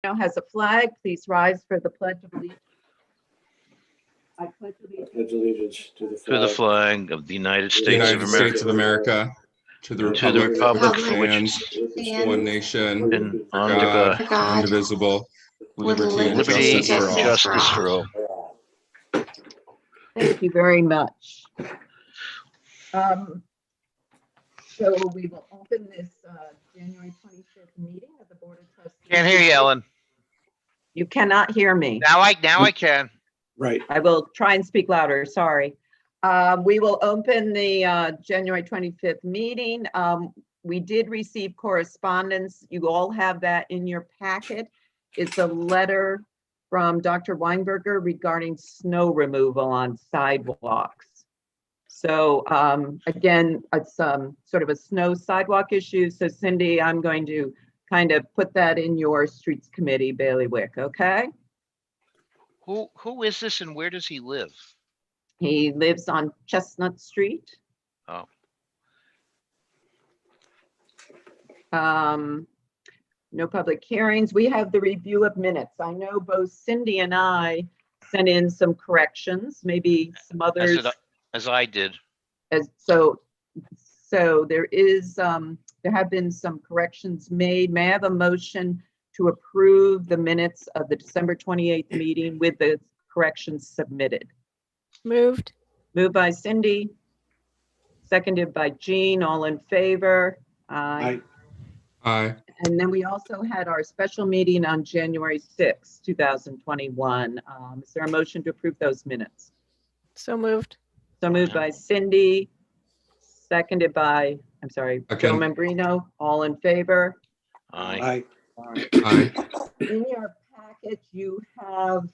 Now has a flag. Please rise for the Pledge of Allegiance. I pledge allegiance Pledge allegiance to to the flag of the United the States United of States America, of America, to the to the republic republic for which it stands one nation, and under under God, God, indivisible, with liberty and liberty and justice for all. justice for all. Thank you very much. So we will open this January 25th meeting of the Board of Trustees. Can't hear you, Ellen. You cannot hear me. Now I can. Right. I will try and speak louder, sorry. We will open the January 25th meeting. We did receive correspondence. You all have that in your packet. It's a letter from Dr. Weinberger regarding snow removal on sidewalks. So again, it's sort of a snow sidewalk issue. So Cindy, I'm going to kind of put that in your streets committee bailiwick, okay? Who is this and where does he live? He lives on Chestnut Street. Oh, No public hearings. We have the review of minutes. I know both Cindy and I sent in some corrections, maybe some others. as I did. So there have been some corrections made. May I have a motion to approve the minutes of the December 28th meeting with the corrections submitted? moved. Moved by Cindy, seconded by Jean, all in favor? Aye. Aye. And then we also had our special meeting on January 6th, 2021. Is there a motion to approve those minutes? So moved. So moved by Cindy, seconded by, I'm sorry, Joe Second. Membrino, all in favor? Aye. Aye. In your packet, you have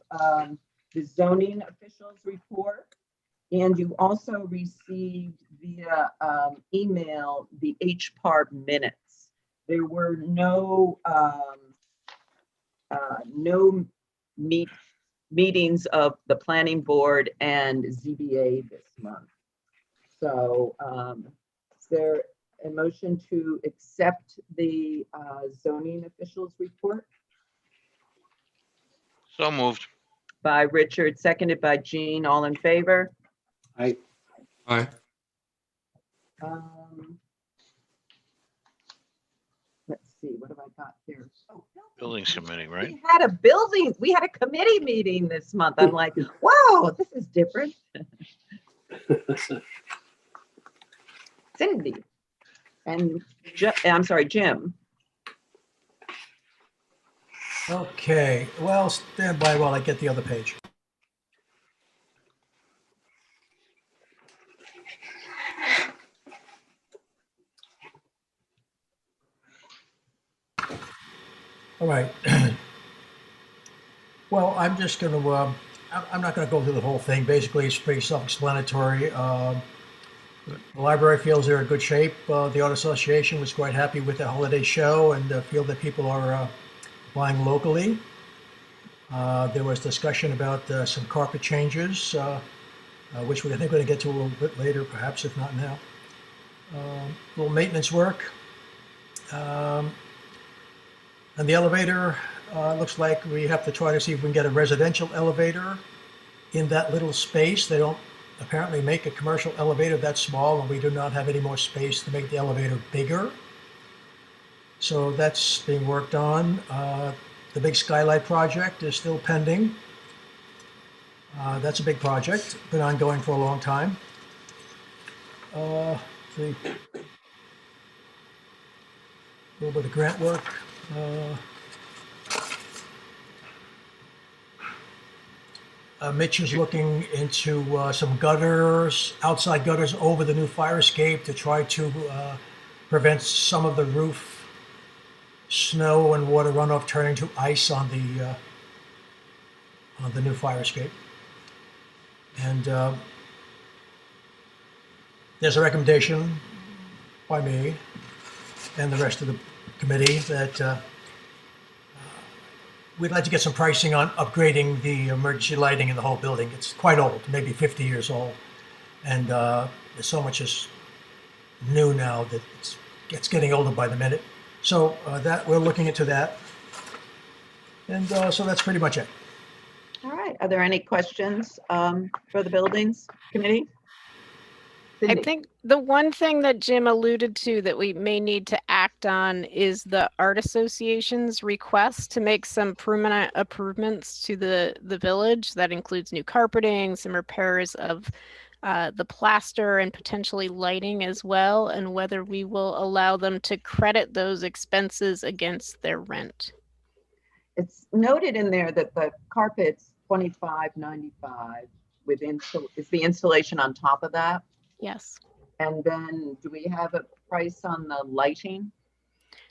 the zoning officials report, and you also received via email the HPAR minutes. There were no meetings of the planning board and ZBA this month. So is there a motion to accept the zoning officials report? So moved. By Richard, seconded by Jean, all in favor? Aye. Aye. Let's see, what have I got here? Oh, Buildings committee, right? We had a committee meeting this month. I'm like, wow, this is different. Cindy and I'm sorry, Jim. Okay, well, stand by while I get the other page. All right. Well, I'm just going to, I'm not going to go through the whole thing. Basically, it's pretty self-explanatory. The library feels they're in good shape. The Art Association was quite happy with the holiday show and feel that people are buying locally. There was discussion about some carpet changes, which I think we're going to get to a little bit later, perhaps, if not now. Little maintenance work. And the elevator, looks like we have to try to see if we can get a residential elevator in that little space. They don't apparently make a commercial elevator that small, and we do not have any more space to make the elevator bigger. So that's being worked on. The big skylight project is still pending. That's a big project, been ongoing for a long time. A little bit of grant work. Mitch is looking into some gutters, outside gutters over the new fire escape to try to prevent some of the roof snow and water runoff turning to ice on the new fire escape. And there's a recommendation by me and the rest of the committee that we'd like to get some pricing on upgrading the emergency lighting in the whole building. It's quite old, maybe 50 years old. And there's so much is new now that it's getting older by the minute. So that we're looking into that. And so that's pretty much it. All right. Are there any questions for the Buildings Committee? I Cindy? think the one thing that Jim alluded to that we may need to act on is the Art Association's request to make some permanent improvements to the village. That includes new carpeting, some repairs of the plaster, and potentially lighting as well, and whether we will allow them to credit those expenses against their rent. It's noted in there that the carpet's $25.95 with is the installation on top of that? Yes. And then do we have a price on the lighting?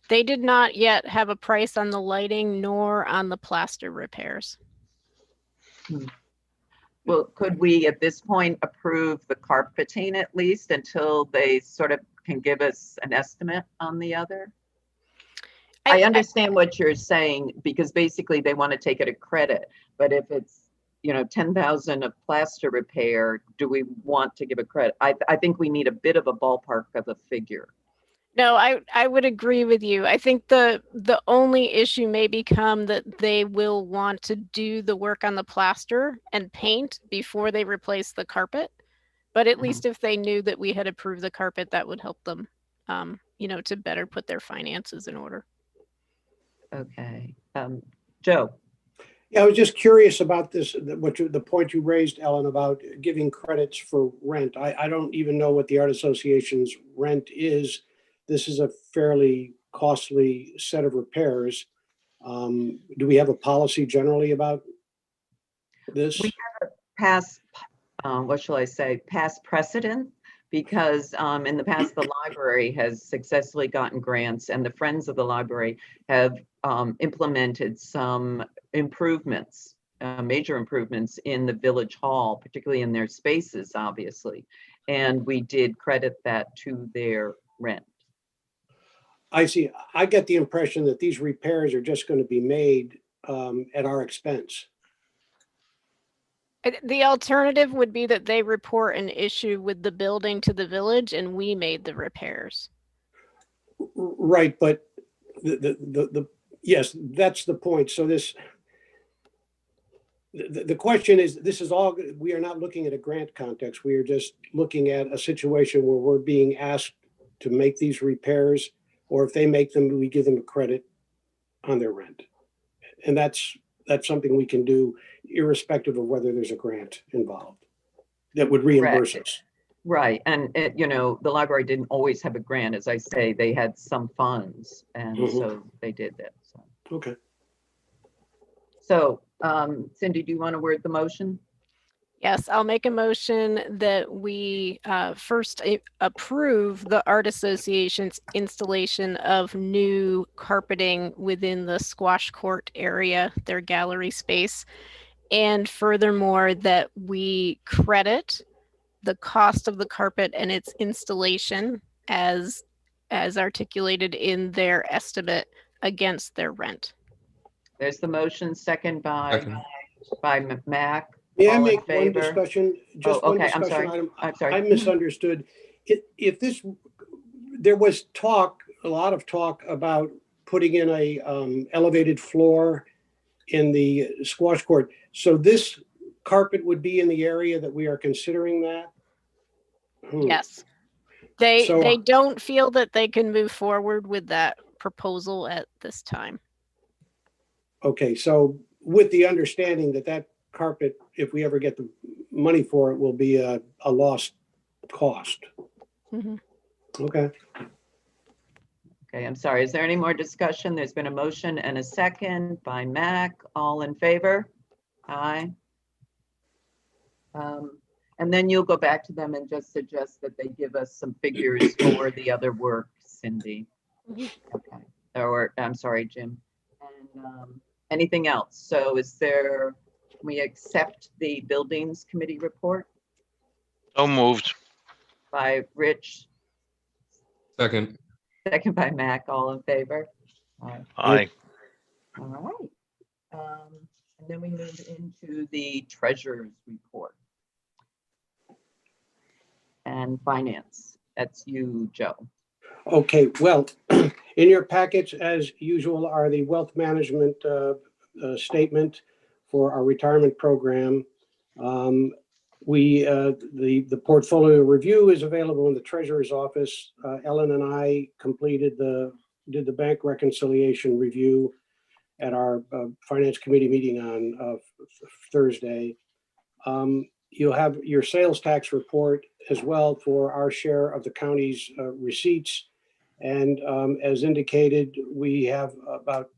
They did not yet have a price on the lighting nor on the plaster repairs. Well, could we at this point approve the carpeting at least until they sort of can give us an estimate on the other? I understand what you're saying, because basically they want to take it a credit, but if it's, 10,000 of plaster repair, do we want to give a credit? I think we need a bit of a ballpark of a figure. No, I would agree with you. I think the only issue may become that they will want to do the work on the plaster and paint before they replace the carpet. But at least if they knew that we had approved the carpet, that would help them, to better put their finances in order. Okay. Joe? Yeah, I was just curious about this, the point you raised, Ellen, about giving credits for rent. I don't even know what the Art Association's rent is. This is a fairly costly set of repairs. Do we have a policy generally about this? We have a past, past precedent, because in the past, the library has successfully gotten grants, and the Friends of the Library have implemented some improvements, major improvements in the Village Hall, particularly in their spaces, obviously. And we did credit that to their rent. I see. I get the impression that these repairs are just going to be made at our expense. The alternative would be that they report an issue with the building to the village and we made the repairs. Right, but yes, that's the point. So the question is, this is all, we are not looking at a grant context. We are just looking at a situation where we're being asked to make these repairs, or if they make them, we give them a credit on their rent. And that's something we can do irrespective of whether there's a grant involved that would reimburse us. Right. And, the library didn't always have a grant. As I say, they had some funds, and so they did that. So. Okay. So, Cindy, do you want to word the motion? Yes, I'll make a motion that we first approve the Art Association's installation of new carpeting within the squash court area, their gallery space. And furthermore, that we credit the cost of the carpet and its installation as articulated in their estimate against their rent. There's the motion, second by Mac. May I All in make one favor? discussion? Just Oh, one okay, I'm discussion sorry. item. I'm sorry. I misunderstood. If there was a lot of talk about putting in a elevated floor in the squash court. So this carpet would be in the area that we are considering that? Yes. They So- don't feel that they can move forward with that proposal at this time. Okay, so with the understanding that carpet, if we ever get the money for it, will be a lost cost. Mhm. Okay. Okay, I'm sorry. Is there any more discussion? There's been a motion and a second by Mac. All in favor? Aye. And then you'll go back to them and just suggest that they give us some figures for the other work, Cindy. Okay. Or, I'm sorry, Jim. And anything else? So can we accept the Buildings Committee report So moved. by Rich, Second. second by Mac, all in favor? Aye. All right. And then we move into the treasurer's report. And finance. That's you, Joe. Okay, well, in your package, as usual, are the wealth management statement for our retirement program. The portfolio review is available in the treasurer's office. Ellen and I did the bank reconciliation review at our finance committee meeting on Thursday. You'll have your sales tax report as well for our share of the county's receipts. And as indicated, we have about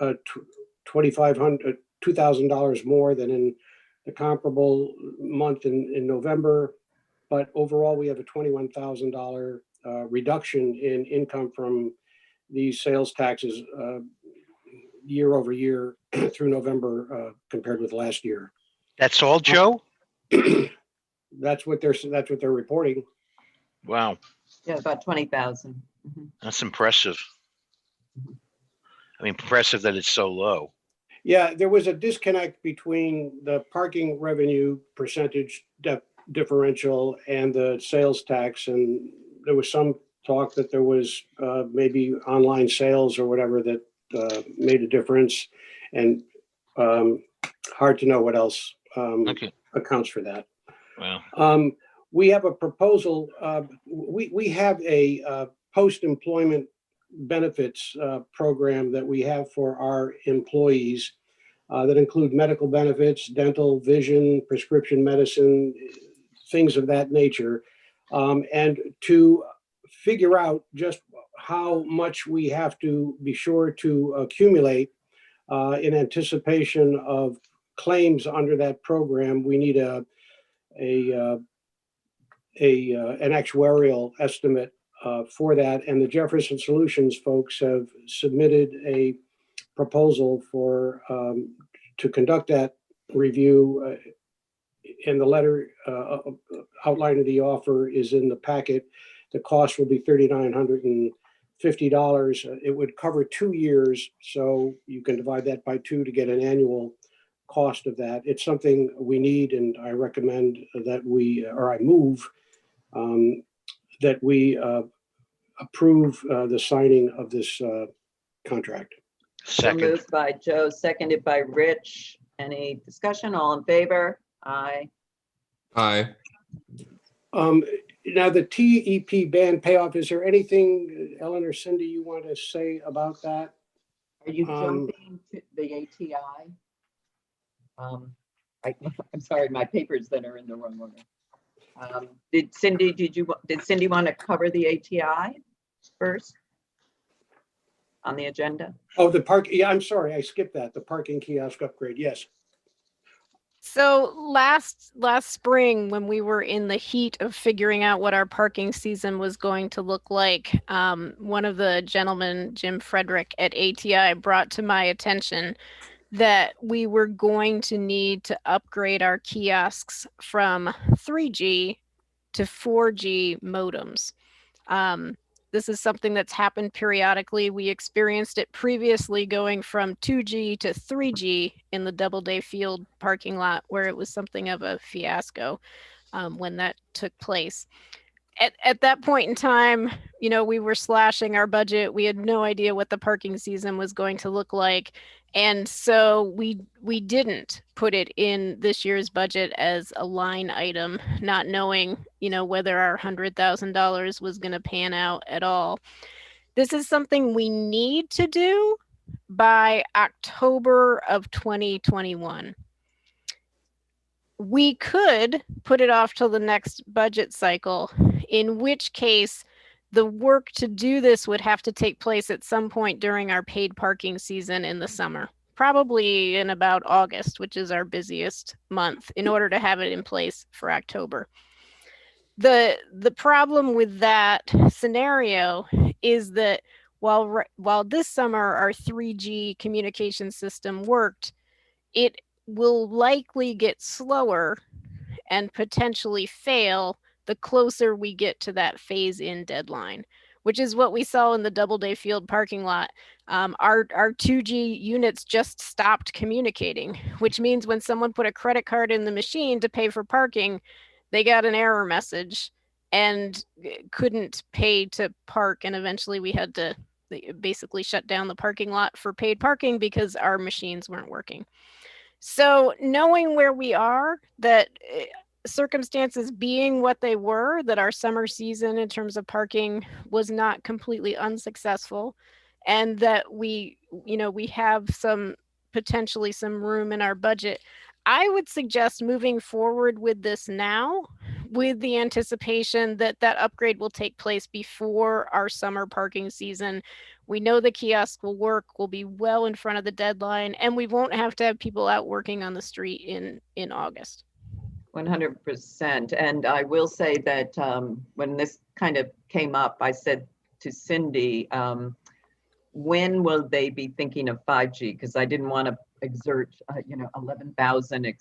$2,000 more than in the comparable month in November. But overall, we have a $21,000 reduction in income from these sales taxes year over year through November compared with last year. That's all, Joe? That's what they're reporting. Wow, Yeah, about 20,000. that's impressive. I mean, impressive that it's so low. Yeah, there was a disconnect between the parking revenue percentage differential and the sales tax. And there was some talk that there was maybe online sales or whatever that made a difference. And hard to know what else Okay, accounts for that. well, We have a proposal. We have a post-employment benefits program that we have for our employees that include medical benefits, dental, vision, prescription medicine, things of that nature. And to figure out just how much we have to be sure to accumulate in anticipation of claims under that program, we need an actuarial estimate for that. And the Jefferson Solutions folks have submitted a proposal for to conduct that review. And the letter outline of the offer is in the packet. The cost will be $3,950. It would cover 2 years, so you can divide that by 2 to get an annual cost of that. It's something we need, and I recommend that I move that we approve the signing of this contract. So second, moved by Joe, seconded by Rich. Any discussion? All in favor? Aye. Aye. Now, the TEP band payoff, is there anything, Ellen or Cindy, you want to say about that? Are you jumping to the ATI? I'm sorry, my papers that are in the wrong order. Did Cindy want to cover the ATI first on the agenda? Oh, the park. Yeah, I'm sorry, I skipped that. The parking kiosk upgrade. Yes. So last spring, when we were in the heat of figuring out what our parking season was going to look like, one of the gentlemen, Jim Frederick at ATI, brought to my attention that we were going to need to upgrade our kiosks from 3G to 4G modems. This is something that's happened periodically. We experienced it previously going from 2G to 3G in the Doubleday Field parking lot, where it was something of a fiasco when that took place. At that point in time, we were slashing our budget. We had no idea what the parking season was going to look like. And so we didn't put it in this year's budget as a line item, not knowing, whether our $100,000 was going to pan out at all. This is something we need to do by October of 2021. We could put it off till the next budget cycle, in which case the work to do this would have to take place at some point during our paid parking season in the summer, probably in about August, which is our busiest month, in order to have it in place for October. The problem with that scenario is that while this summer our 3G communication system worked, it will likely get slower and potentially fail the closer we get to that phase-in deadline, which is what we saw in the Doubleday Field parking lot. Our 2G units just stopped communicating, which means when someone put a credit card in the machine to pay for parking, they got an error message and couldn't pay to park, and eventually we had to they basically shut down the parking lot for paid parking because our machines weren't working. So knowing where we are, that circumstances being what they were, that our summer season in terms of parking was not completely unsuccessful, and that we have potentially some room in our budget, I would suggest moving forward with this now, with the anticipation that that upgrade will take place before our summer parking season. We know the kiosk will work, we'll be well in front of the deadline, and we won't have to have people out working on the street in August. 100%. And I will say that when this kind of came up, I said to Cindy, when will they be thinking of 5G? Because I didn't want to exert, 11,000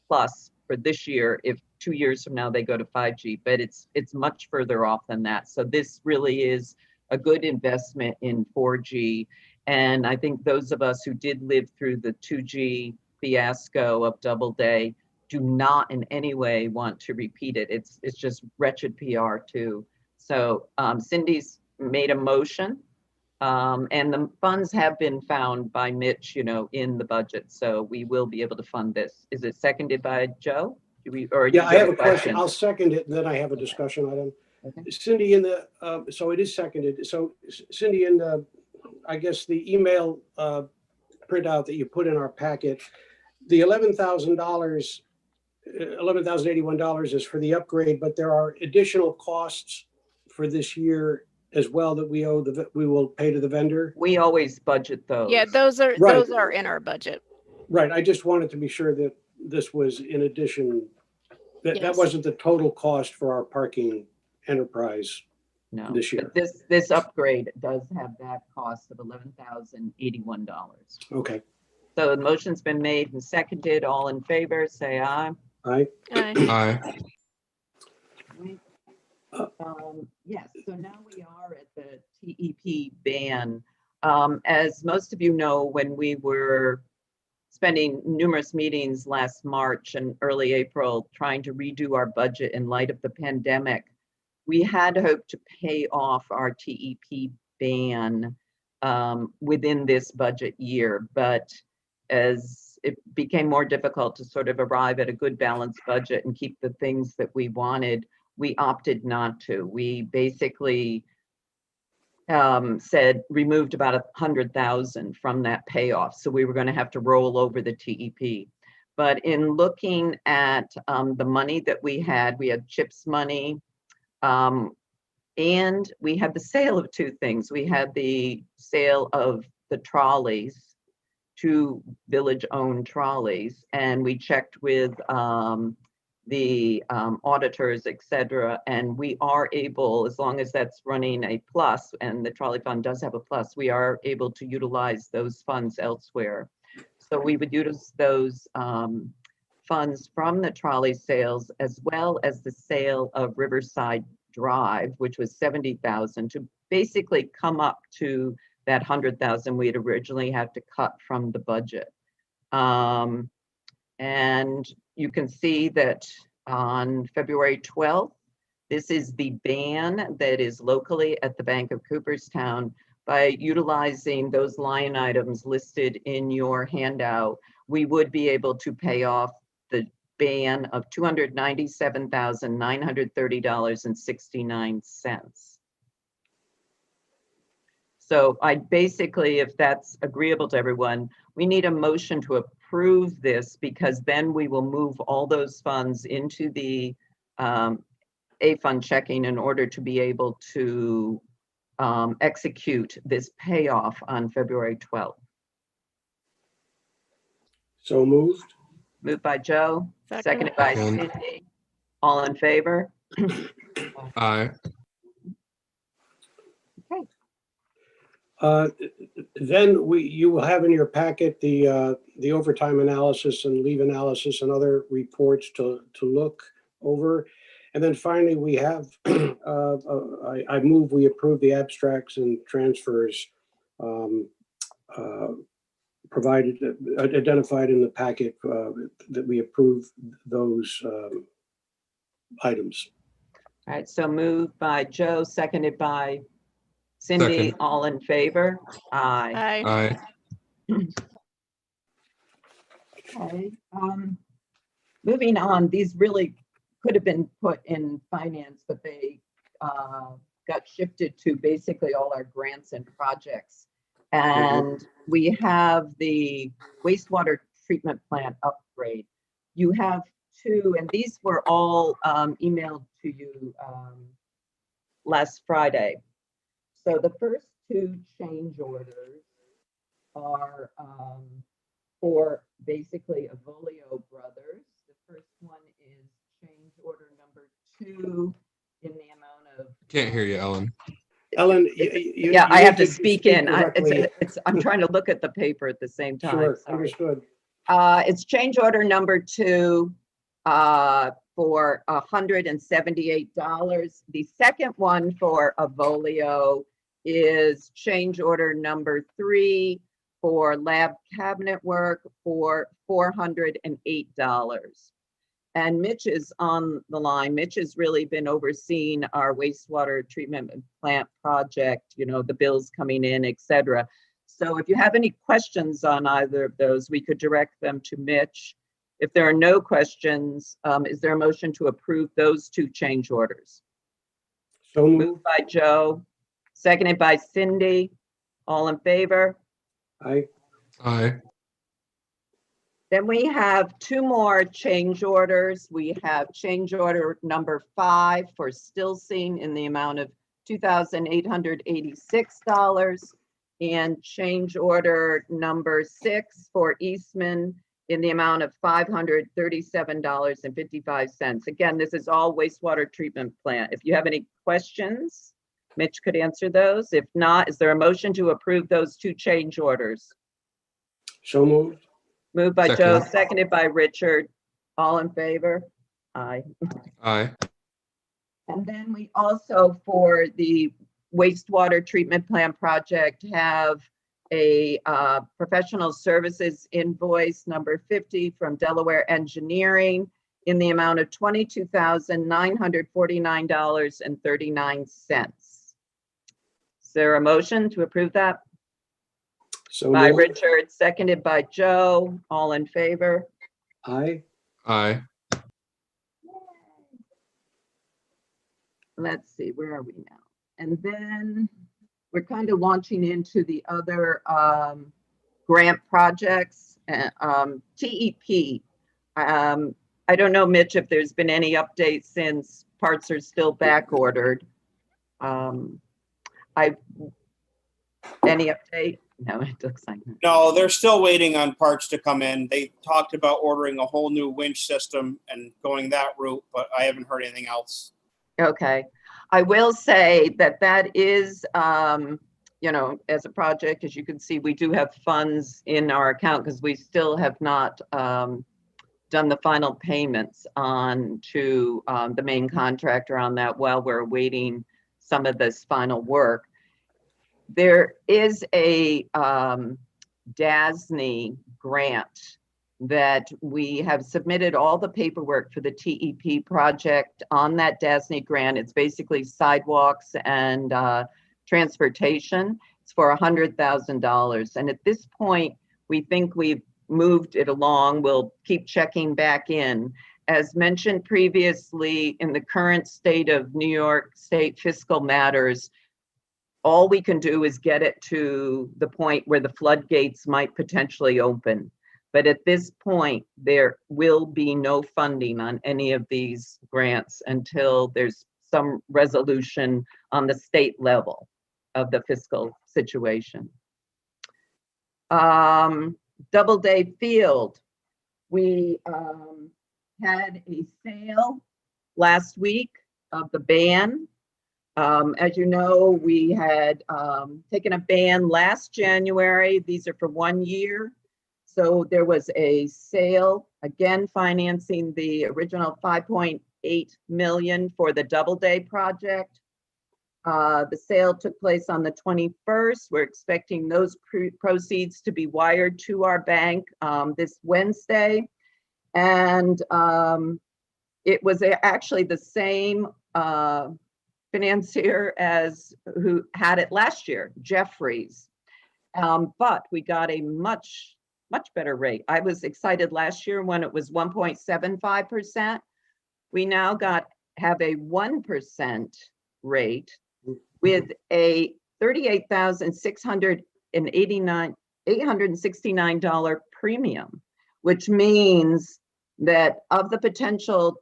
plus for this year if 2 years from now they go to 5G, but it's much further off than that. So this really is a good investment in 4G. And I think those of us who did live through the 2G fiasco of Doubleday do not in any way want to repeat it. It's just wretched PR too. So Cindy's made a motion. And the funds have been found by Mitch, in the budget. So we will be able to fund this. Is it seconded by Joe? Yeah, I have a question. I'll second it, and then I have a discussion item. Okay. Cindy, so it is seconded. So Cindy, in I guess the email printout that you put in our packet, the $11,081 is for the upgrade, but there are additional costs for this year as well that we will pay to the vendor. We always budget those. Yeah, those are Right. those are in our budget. Right. I just wanted to be sure that this was in addition, that Yes. wasn't the total cost for our parking enterprise No, this year. but this upgrade does have that cost of $11,081. Okay. So the motion's been made and seconded. All in favor, say aye. Aye. Aye. Aye. Yes, so now we are at the TEP ban. As most of you know, when we were spending numerous meetings last March and early April trying to redo our budget in light of the pandemic, we had hoped to pay off our TEP ban within this budget year, but as it became more difficult to sort of arrive at a good balanced budget and keep the things that we wanted, we opted not to. We basically removed about 100,000 from that payoff. So we were going to have to roll over the TEP. But in looking at the money that we had CHIPS money, and we had the sale of two things. We had the sale of the trolleys, 2 village-owned trolleys, and we checked with the auditors, et cetera, and we are able, as long as that's running a plus, and the trolley fund does have a plus, we are able to utilize those funds elsewhere. So we would use those funds from the trolley sales as well as the sale of Riverside Drive, which was 70,000, to basically come up to that 100,000 we had originally had to cut from the budget. And you can see that on February 12th, this is the ban that is locally at the Bank of Cooperstown. By utilizing those line items listed in your handout, we would be able to pay off the ban of $297,930.69. So I basically, if that's agreeable to everyone, we need a motion to approve this, because then we will move all those funds into the A-fund checking in order to be able to execute this payoff on February 12th. So moved. Moved by Joe, Second. seconded by Second. Cindy. All in favor? Aye. Then you will have in your packet the overtime analysis and leave analysis and other reports to look over. And then finally, we have, I move we approve the abstracts and transfers provided, identified in the packet, that we approve those items. All right, so moved by Joe, seconded by Cindy, Second. all in favor? Aye. Aye. Aye. Okay, moving on, these really could have been put in finance, but they got shifted to basically all our grants and projects. And we have the wastewater treatment plant upgrade. You have two, and these were all emailed to you last Friday. So the first two change orders are for basically Avolio Brothers. The first one is change order number 2 in the amount of. Can't hear you, Ellen. Ellen, Yeah, I have to need speak in. directly. I'm trying to look at the paper at the same time. Sure, Sorry. understood. It's change order number 2 for $178. The second one for Avolio is change order number 3 for lab cabinet work for $408. And Mitch is on the line. Mitch has really been overseeing our wastewater treatment plant project, you know, the bills coming in, et cetera. So if you have any questions on either of those, we could direct them to Mitch. If there are no questions, is there a motion to approve those two change orders? So moved. Moved by Joe, seconded by Cindy. All in favor? Aye. Aye. Then we have two more change orders. We have change order number 5 for Stilsing in the amount of $2,886, and change order number 6 for Eastman in the amount of $537.55. Again, this is all wastewater treatment plant. If you have any questions, Mitch could answer those. If not, is there a motion to approve those two change orders? So moved. Moved by Joe, Second. seconded by Richard. All in favor? Aye. Aye. And then we also, for the wastewater treatment plant project, have a professional services invoice number 50 from Delaware Engineering in the amount of $22,949.39. Is there a motion to approve that? So By moved. Richard, seconded by Joe. All in favor? Aye. Aye. Let's see, where are we now? And then we're kind of launching into the other grant projects. TEP. I don't know, Mitch, if there's been any updates since parts are still back ordered. Any update? No, it looks like no. No, they're still waiting on parts to come in. They talked about ordering a whole new winch system and going that route, but I haven't heard anything else. Okay. I will say that that is, you know, as a project, as you can see, we do have funds in our account because we still have not done the final payments on to the main contractor on that while we're awaiting some of this final work. There is a DASNY grant that we have submitted all the paperwork for the TEP project on that DASNY grant. It's basically sidewalks and transportation. It's for $100,000. And at this point, we think we've moved it along. We'll keep checking back in. As mentioned previously, in the current state of New York State fiscal matters, all we can do is get it to the point where the floodgates might potentially open. But at this point, there will be no funding on any of these grants until there's some resolution on the state level of the fiscal situation. Doubleday Field, we had a sale last week of the ban. As you know, we had taken a ban last January. These are for 1 year. So there was a sale, again, financing the original 5.8 million for the Doubleday project. The sale took place on the 21st. We're expecting those proceeds to be wired to our bank this Wednesday. And it was actually the same financier as who had it last year, Jeffries. But we got a much better rate. I was excited last year when it was 1.75%. We now have a 1% rate with a $38,869 premium, which means that of the potential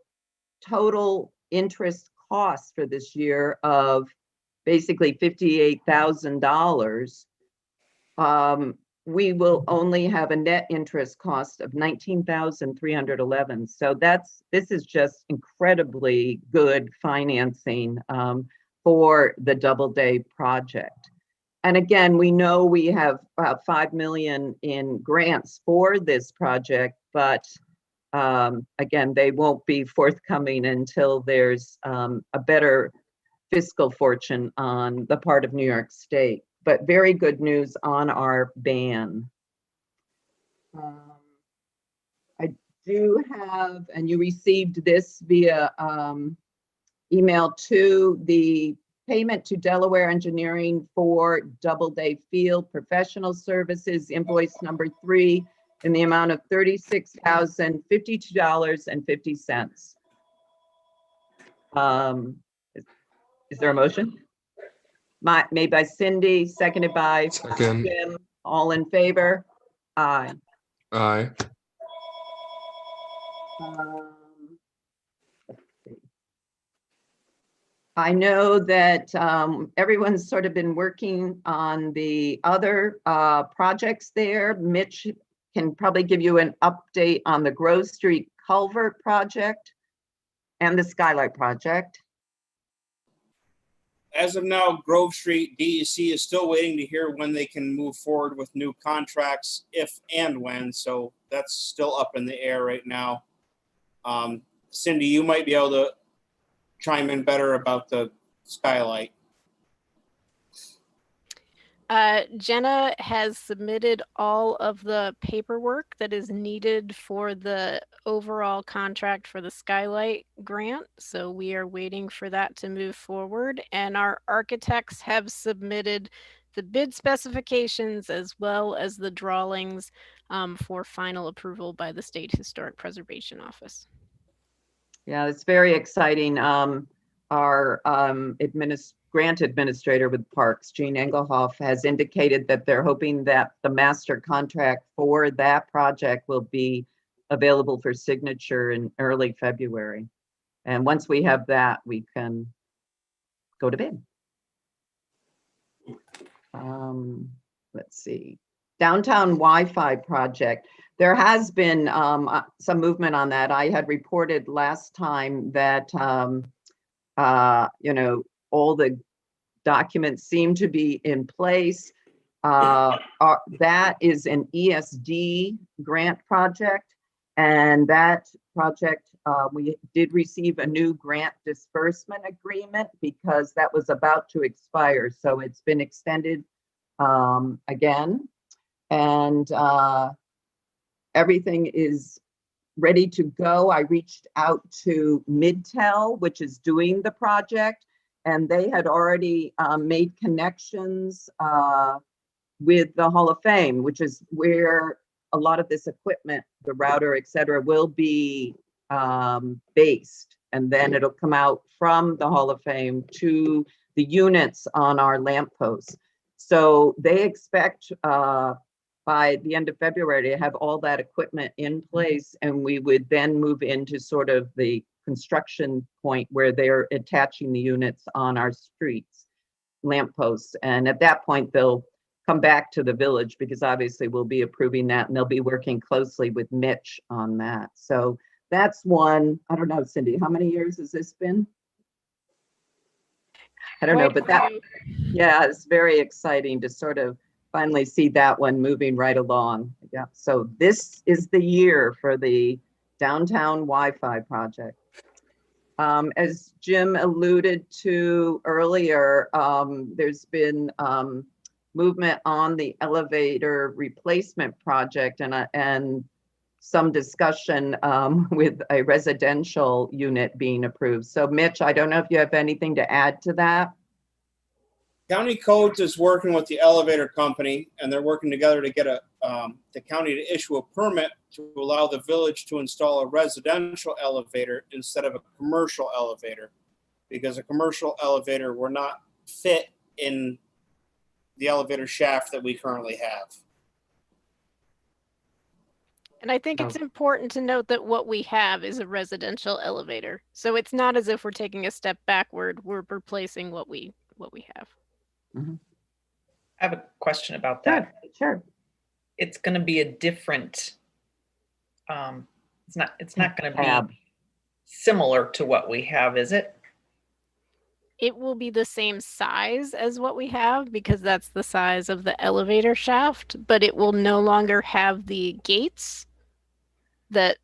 total interest costs for this year of basically $58,000, we will only have a net interest cost of $19,311. So this is just incredibly good financing for the Doubleday project. And again, we know we have about $5 million in grants for this project, but again, they won't be forthcoming until there's a better fiscal fortune on the part of New York State. But very good news on our ban. I do have, and you received this via email too, the payment to Delaware Engineering for Doubleday Field professional services, invoice number 3, in the amount of $36,052.50. Is there a motion? Made by Cindy, seconded by Second. Jim. All in favor? Aye. Aye. Let's see. I know that everyone's sort of been working on the other projects there. Mitch can probably give you an update on the Grove Street Culvert project and the Skylight project. As of now, Grove Street DEC is still waiting to hear when they can move forward with new contracts, if and when. So that's still up in the air right now. Cindy, you might be able to chime in better about the Skylight. Jenna has submitted all of the paperwork that is needed for the overall contract for the Skylight grant. So we are waiting for that to move forward. And our architects have submitted the bid specifications as well as the drawings for final approval by the State Historic Preservation Office. Yeah, it's very exciting. Our grant administrator with Parks, Jean Engelhoff, has indicated that they're hoping that the master contract for that project will be available for signature in early February. And once we have that, we can go to bid. Let's see. Downtown Wi-Fi project. There has been some movement on that. I had reported last time that all the documents seem to be in place. That is an ESD grant project, and that project, we did receive a new grant disbursement agreement because that was about to expire. So it's been extended again, and everything is ready to go. I reached out to Midtel, which is doing the project, and they had already made connections with the Hall of Fame, which is where a lot of this equipment, the router, et cetera, will be based. And then it'll come out from the Hall of Fame to the units on our lampposts. So they expect by the end of February to have all that equipment in place, and we would then move into sort of the construction point where they're attaching the units on our streets, lampposts. And at that point, they'll come back to the village because obviously we'll be approving that, and they'll be working closely with Mitch on that. So that's one. I don't know, Cindy, how many years has this been? I don't know, but that, yeah, it's very exciting to sort of finally see that one moving right along. Yeah, so this is the year for the downtown Wi-Fi project. As Jim alluded to earlier, there's been movement on the elevator replacement project, and some discussion with a residential unit being approved. So Mitch, I don't know if you have anything to add to that? County Codes is working with the elevator company, and they're working together to get the county to issue a permit to allow the village to install a residential elevator instead of a commercial elevator, because a commercial elevator will not fit in the elevator shaft that we currently have. And I think it's important to note that what we have is a residential elevator. So it's not as if we're taking a step backward, we're replacing what we have. Mhm. I have a question about that. Sure. It's going to be a different, it's not going to Tab. be similar to what we have, is it? It will be the same size as what we have because that's the size of the elevator shaft, but it will no longer have the gates that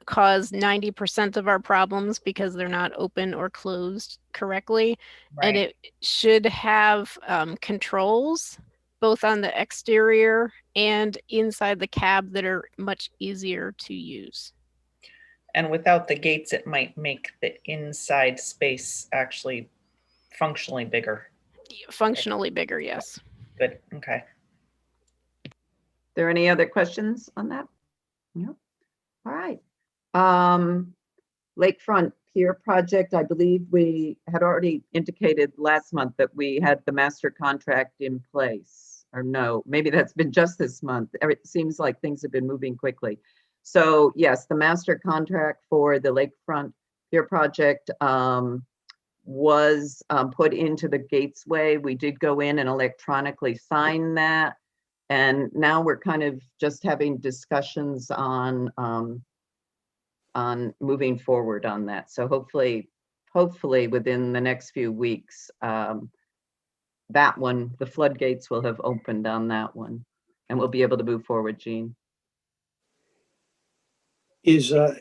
cause 90% of our problems because they're not open or closed correctly. And it should have controls both on the exterior and inside the cab that are much easier to use. And without the gates, it might make the inside space actually functionally bigger. Functionally bigger, yes. Good. Okay. There any other questions on that? No. All right. Lakefront Pier project, I believe we had already indicated last month that we had the master contract in place. Or no, maybe that's been just this month. It seems like things have been moving quickly. So yes, the master contract for the Lakefront Pier project was put into the Gatesway. We did go in and electronically sign that. And now we're kind of just having discussions on moving forward on that. So hopefully within the next few weeks, that one, the floodgates will have opened on that one and we'll be able to move forward, Jean. Oh,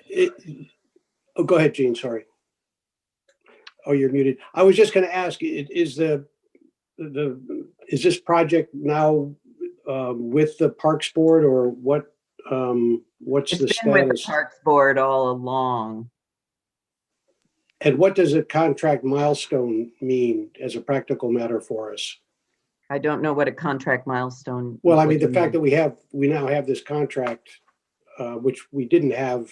go ahead, Gene, sorry. Oh, you're muted. I was just going to ask, is this project now with the Parks Board, or what's It's the been with the status? Parks Board all along. And what does a contract milestone mean as a practical matter for us? I don't know what a contract milestone. Well, I mean, the would fact mean. that we now have this contract, which we didn't have.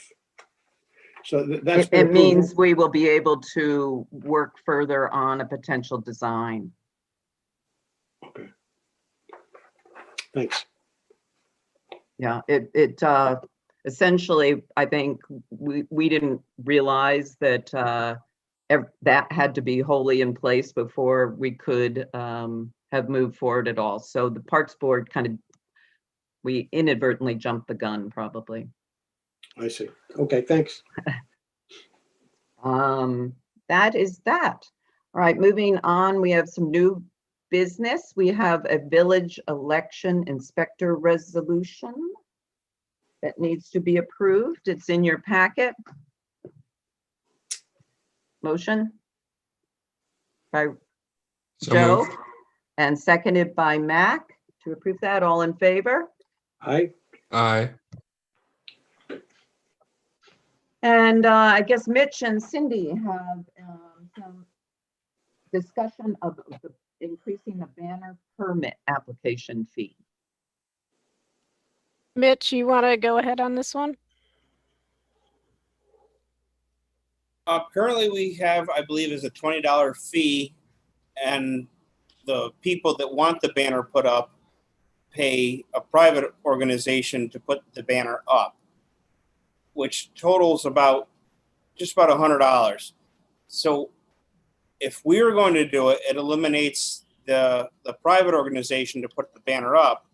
So that's been It approved. means we will be able to work further on a potential design. Okay. Thanks. Yeah, it essentially, I think we didn't realize that that had to be wholly in place before we could have moved forward at all. So the Parks Board we inadvertently jumped the gun probably. I see. Okay, thanks. That is that. All right, moving on, we have some new business. We have a village election inspector resolution that needs to be approved. It's in your packet. Motion by So Joe moved. and seconded by Mac to approve that. All in favor? Aye. Aye. And I guess Mitch and Cindy have some discussion of increasing the banner permit application fee. Mitch, you want to go ahead on this one? Currently, we have, I believe, is a $20 fee, and the people that want the banner put up pay a private organization to put the banner up, which totals just about $100. So if we were going to do it, it eliminates the private organization to put the banner up.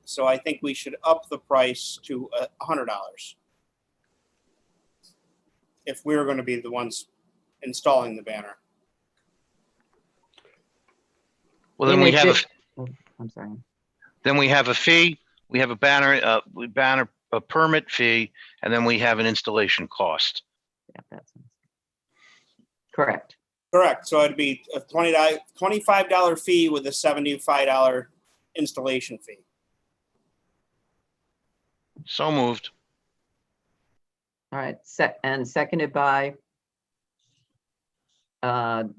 So I think we should up the price to $100 if we were going to be the ones installing the banner. Well, then we have I'm sorry. then we have a fee, we have a banner, a permit fee, and then we have an installation cost. Yeah, that's correct. Correct. So it'd be a $25 fee with a $75 installation fee. So moved. All right, and seconded by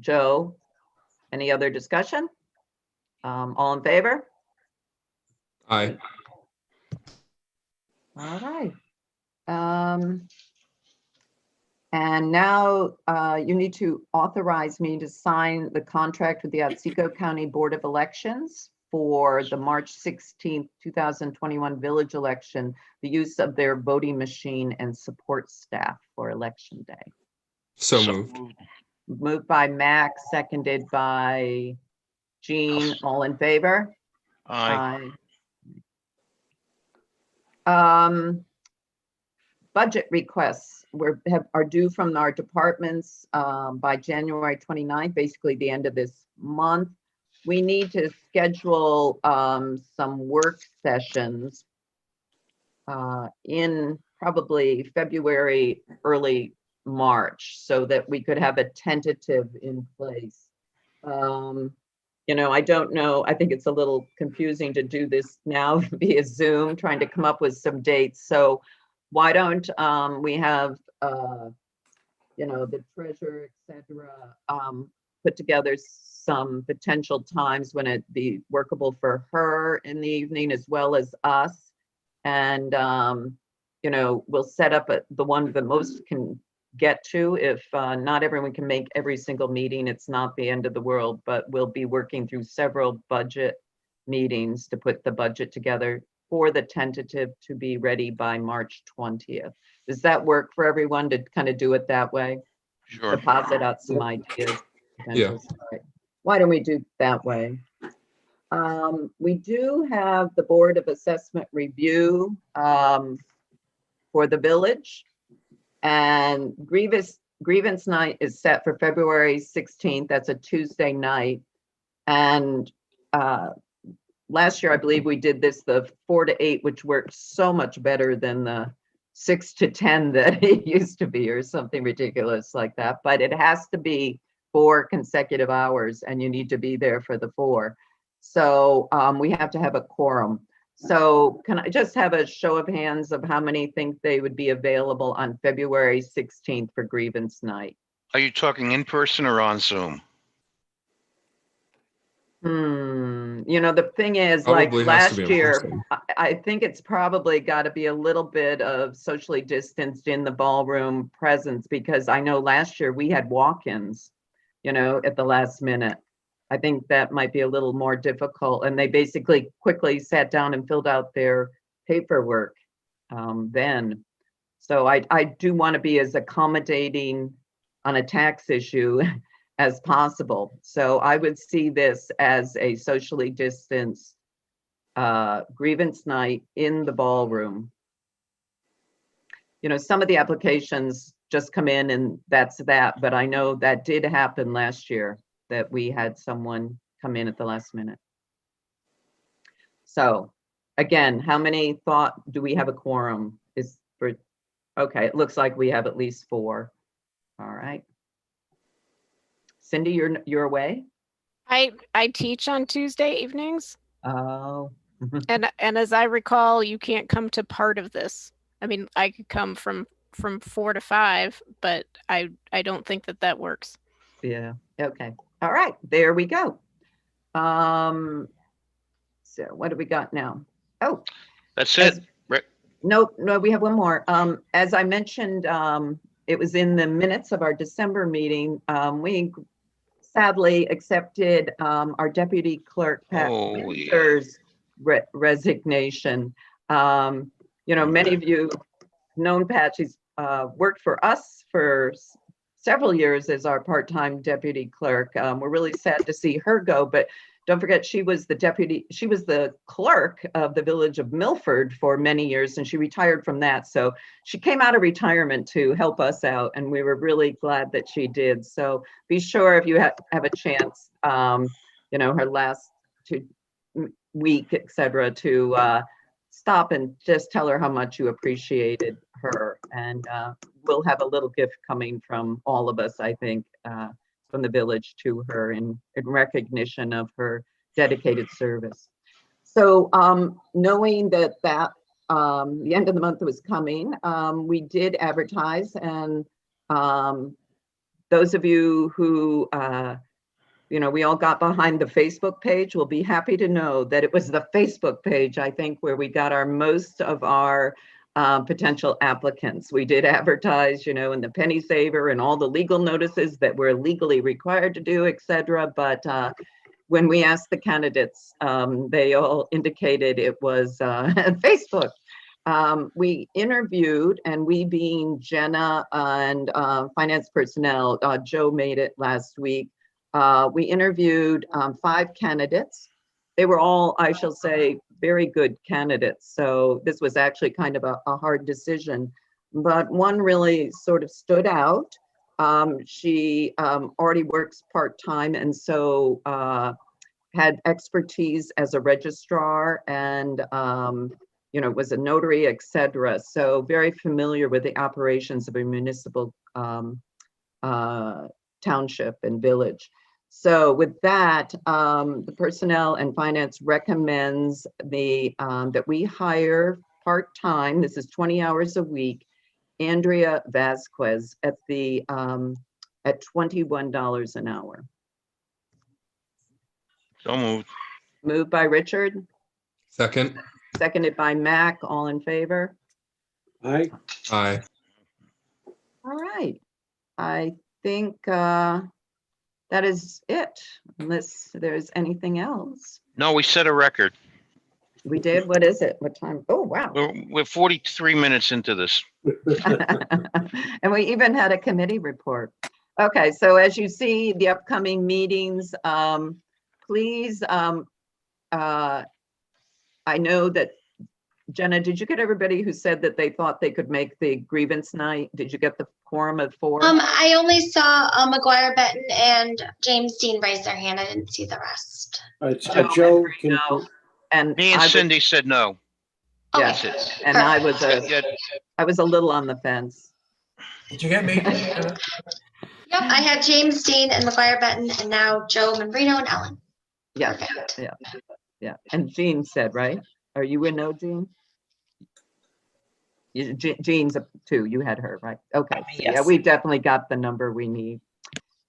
Joe. Any other discussion? All in favor? Aye. All right. And now you need to authorize me to sign the contract with the Otsego County Board of Elections for the March 16th, 2021 village election, the use of their voting machine and support staff for election day. So moved. Moved by Max, seconded by Jean. All in favor? Aye. Budget requests are due from our departments by January 29th, basically the end of this month. We need to schedule some work sessions in probably February, early March, so that we could have a tentative in place. I don't know. I think it's a little confusing to do this now via Zoom, trying to come up with some dates. So why don't we have, the treasurer, et cetera, put together some potential times when it'd be workable for her in the evening as well as us. And, we'll set up the one that most can get to. If not everyone can make every single meeting, it's not the end of the world, but we'll be working through several budget meetings to put the budget together for the tentative to be ready by March 20th. Does that work for everyone to kind of do it that way? Sure. Deposit out some ideas. Yeah. Why don't we do that way? We do have the Board of Assessment Review for the village, and grievance night is set for February 16th. That's a Tuesday night. And last year, I believe we did this the 4 to 8, which worked so much better than the 6 to 10 that it used to be, or something ridiculous like that. But it has to be 4 consecutive hours, and you need to be there for the 4. So we have to have a quorum. So can I just have a show of hands of how many think they would be available on February 16th for grievance night? Are you talking in person or on Zoom? The thing is, like Probably has to last be in year, person. I think it's probably got to be a little bit of socially distanced in the ballroom presence, because I know last year we had walk-ins, at the last minute. I think that might be a little more difficult, and they basically quickly sat down and filled out their paperwork then. So I do want to be as accommodating on a tax issue as possible. So I would see this as a socially distanced grievance night in the ballroom. Some of the applications just come in and that's that, but I know that did happen last year, that we had someone come in at the last minute. So again, how many do we have a quorum? Okay, it looks like we have at least 4. All right. Cindy, you're away? I teach on Tuesday evenings, Oh. and as I recall, you can't come to part of this. I mean, I could come from 4 to 5, but I don't think that works. Yeah. Okay. All right. There we go. So what do we got now? Oh, That's it. no, we have one more. As I mentioned, it was in the minutes of our December meeting. We sadly accepted our deputy clerk, Pat Winter's resignation. Many of you have known Pat. She's worked for us for several years as our part-time deputy clerk. We're really sad to see her go, but don't forget, she was the clerk of the village of Milford for many years, and she retired from that. So she came out of retirement to help us out, and we were really glad that she did. So be sure if you have a chance, her last week, et cetera, to stop and just tell her how much you appreciated her. And we'll have a little gift coming from all of us, I think, from the village to her in recognition of her dedicated service. So knowing that the end of the month was coming, we did advertise, and those of you who, we all got behind the Facebook page will be happy to know that it was the Facebook page, I think, where we got most of our potential applicants. We did advertise, in the penny saver and all the legal notices that we're legally required to do, et cetera. But when we asked the candidates, they all indicated it was Facebook. We interviewed, and we being Jenna and finance personnel, Joe made it last week. We interviewed 5 candidates. They were all, I shall say, very good candidates. So this was actually kind of a hard decision, but one really sort of stood out. She already works part-time, and so had expertise as a registrar and, was a notary, et cetera. So very familiar with the operations of a municipal township and village. So with that, the personnel and finance recommends that we hire part-time, this is 20 hours a week, Andrea Vasquez at $21 an hour. So moved. Moved by Richard, Second. seconded by Mac, all in favor? Aye. Aye. All right, I think that is it, unless there's anything else. No, we set a record. We did, what is it? What time? Oh, wow. We're 43 minutes into this. And we even had a committee report. Okay, so as you see, the upcoming meetings, please, I know that, Jenna, did you get everybody who said that they thought they could make the grievance night? Did you get the quorum of 4? I only saw McGuire Benton and James Dean raise their hand. I didn't see the rest. Joe, can, No. And Me and Cindy said no. Yeah. Okay. That's it. And I perfect. was I was a little on the fence. Did you get me? Yep, I had James Dean and McGuire Benton, and now Joe Marino and Ellen. Yeah, Perfect. yeah. And Jean said, right? Are you a no, Jean? Jean's a 2, you had her, right? Okay, so yeah, Yes. we definitely got the number we need.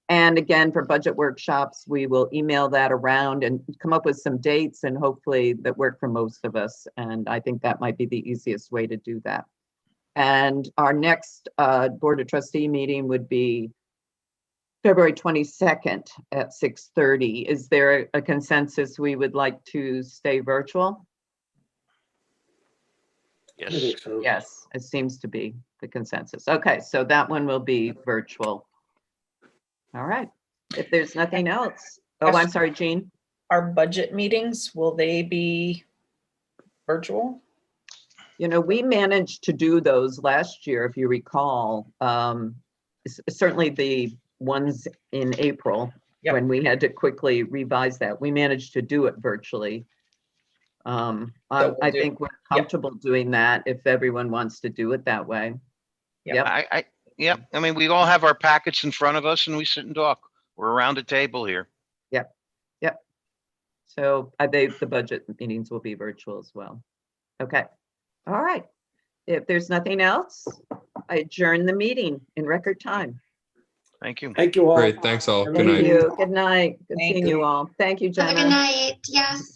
And again, for budget workshops, we will email that around and come up with some dates, and hopefully that work for most of us. And I think that might be the easiest way to do that. And our next Board of Trustee meeting would be February 22nd at 6:30. Is there a consensus we would like to stay virtual? I Yes. think so. Yes, it seems to be the consensus. Okay, so that one will be virtual. All right, if there's nothing else. Oh, I'm sorry, Jean. Our budget meetings, will they be virtual? We managed to do those last year, if you recall. Certainly the ones in April, Yep. when we had to quickly revise that, we managed to do it virtually. we'll I do- think we're comfortable doing that if everyone wants to do it that way. Yep. I mean, we all have our packets in front of us and we sit and talk. We're around a table here. So the budget meetings will be virtual as well. Okay, all right. If there's nothing else, I adjourn the meeting in record time. Thank you. Thank you all. Great. Thanks all. Good Thank Thank night. you. Good night. Good Thank seeing you all. Thank you, Have a good Jenna. night. Yes.